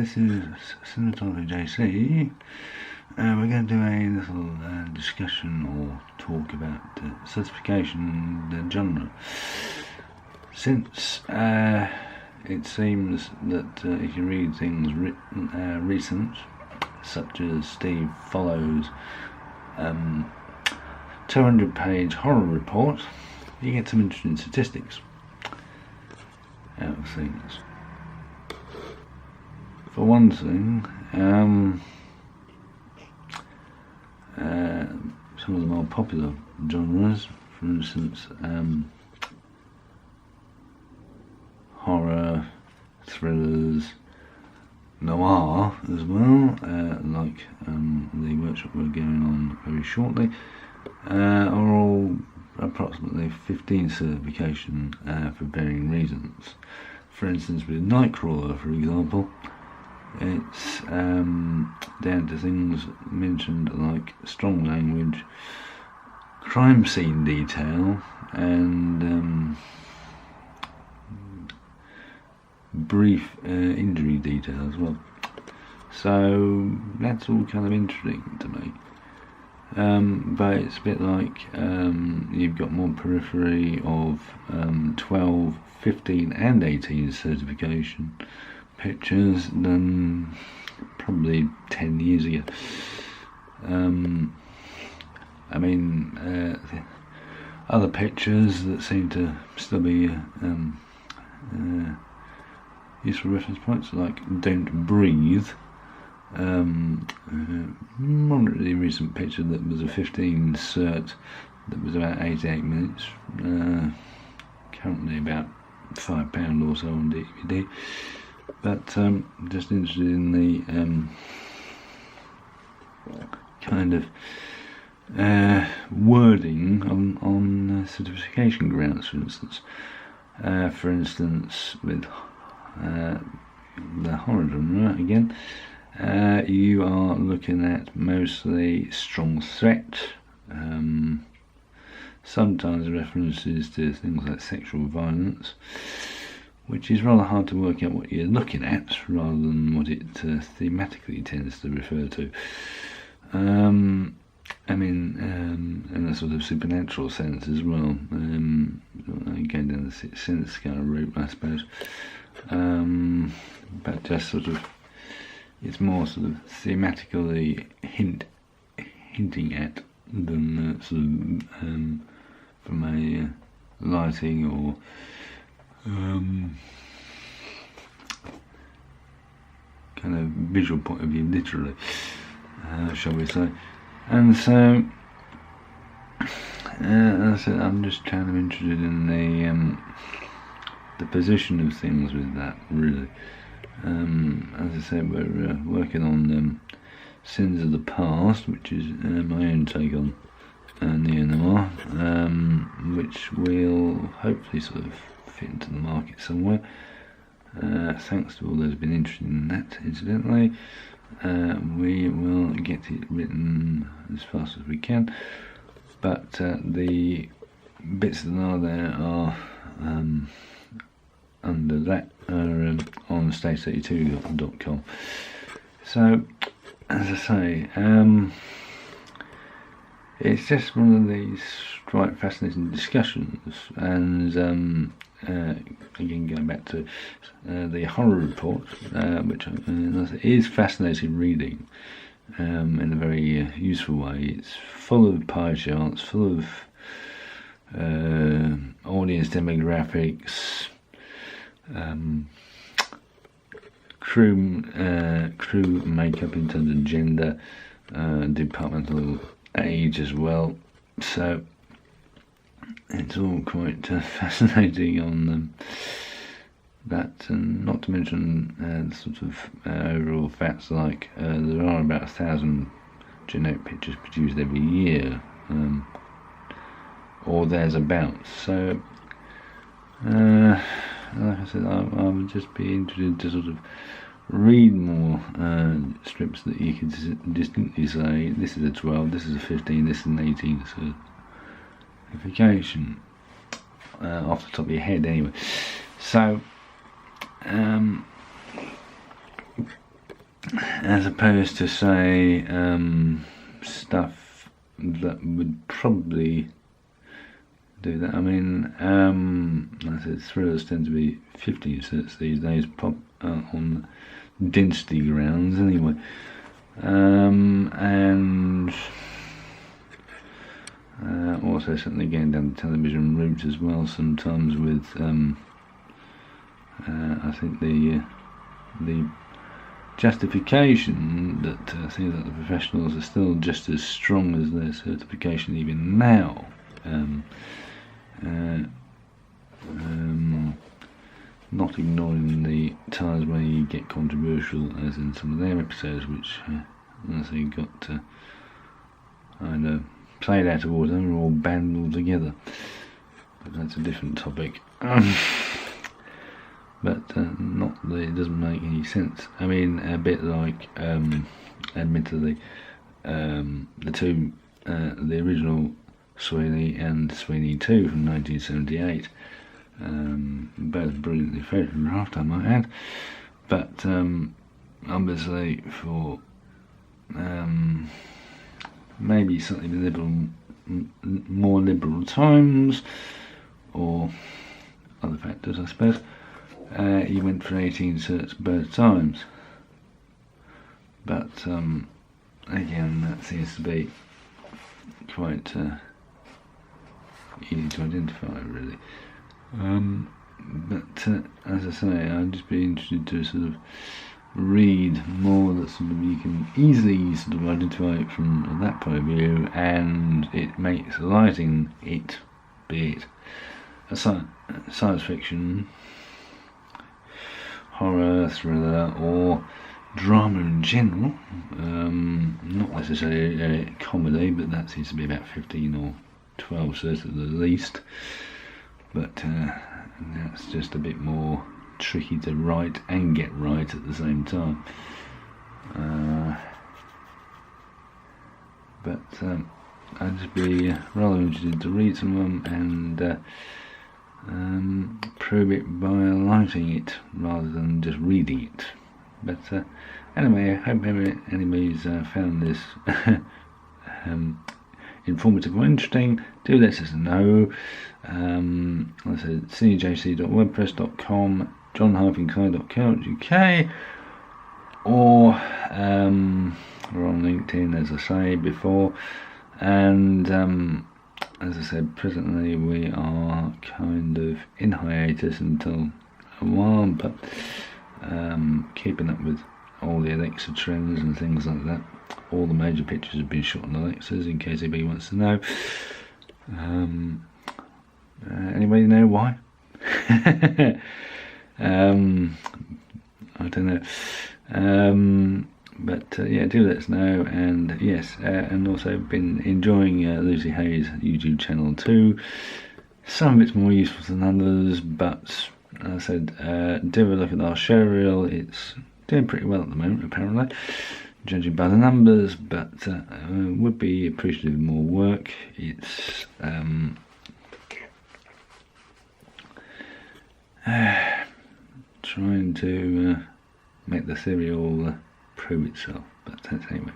this is Cinematography JC. We're going to do a little discussion or talk about certification and the genre. Since it seems that if you read things recent, such as Steve Follow's 200-page horror report, you get some interesting statistics out of things. For one thing, some of the more popular genres, for instance, horror, thrillers, noir as well, like the workshop we're going on very shortly, are all approximately 15 certification for varying reasons. For instance, with Nightcrawler, for example, it's down to things mentioned like strong language, crime scene detail, and brief injury detail as well. So that's all kind of interesting to me. But it's a bit like you've got more periphery of 12, 15 and 18 certification pictures than probably 10 years ago. Other pictures that seem to still be useful reference points, like Don't Breathe, moderately recent picture that was a 15 cert that was about 88 minutes, currently about £5 or so on DVD. But just interested in the kind of wording on certification grounds, for instance. For instance, with the horror genre again, you are looking at mostly strong threat, sometimes references to things like sexual violence, which is rather hard to work out what you're looking at rather than what it thematically tends to refer to. In a sort of supernatural sense as well, going down the sense kind of route, I suppose. But just sort of, it's more sort of thematically hinting at than from a lighting or kind of visual point of view, literally, shall we say. And so, as I said, I'm just kind of interested in the position of things with that, really. As I said, we're working on Sins of the Past, which is my own take on neo-noir, which will hopefully sort of fit into the market somewhere. Thanks to all those who've been interested in that, incidentally. We will get it written as fast as we can, but the bits that are there are under that are on stage32.com. So, as I say, it's just one of these quite fascinating discussions, and again, going back to the horror report, which is fascinating reading in a very useful way. It's full of pie charts, full of audience demographics, crew makeup in terms of gender, departmental age as well. So it's all quite fascinating on that, and not to mention sort of overall facts like there are about 1,000 genetic pictures produced every year, or there's about. So like I said, I would just be interested to sort of read more strips that you can distinctly say this is a 12, this is a 15, this is an 18 certification, off the top of your head anyway. So as opposed to say stuff that would probably do that. I mean, I said thrillers tend to be 50 inserts these days, pop on density grounds anyway, and also certainly going down the television route as well. Sometimes with I think the justification that things like the professionals are still just as strong as their certification even now. Not ignoring the times when you get controversial, as in some of their episodes, which as they got either played out of order or banned altogether. But that's a different topic. But not that it doesn't make any sense. I mean, a bit like, admittedly, the two, the original Sweeney and Sweeney 2 from 1978, both brilliantly photographed, I might add, but obviously for maybe slightly more liberal times, or other factors, I suppose, he went for 18 inserts both times. But again, that seems to be quite easy to identify, really. But as I say, I'd just be interested to sort of read more that sort of you can easily sort of identify it from that point of view, and it makes lighting it, be it a science fiction, horror, thriller, or drama in general, not necessarily a comedy, but that seems to be about 15 or 12 certs at the least, but that's just a bit more tricky to write and get right at the same time. But I'd just be rather interested to read some of them and prove it by lighting it rather than just reading it. But anyway, I hope anybody's found this informative or interesting. Do let us know. Like I said, cjc.wordpress.com, john-kai.co.uk, or we're on LinkedIn, as I say before, and as I said, presently we are kind of in hiatus until a while, but keeping up with all the Alexa trends and things like that. All the major pictures have been shot on Alexas, in case anybody wants to know. Anybody know why? I don't know. But yeah, do let us know. And yes, and also been enjoying Lucy Hayes' YouTube channel too. Some of it's more useful than others, but as I said, do a look at our show reel. It's doing pretty well at the moment, apparently, judging by the numbers, but would be appreciative of more work. It's trying to make the serial prove itself, but that's anyway.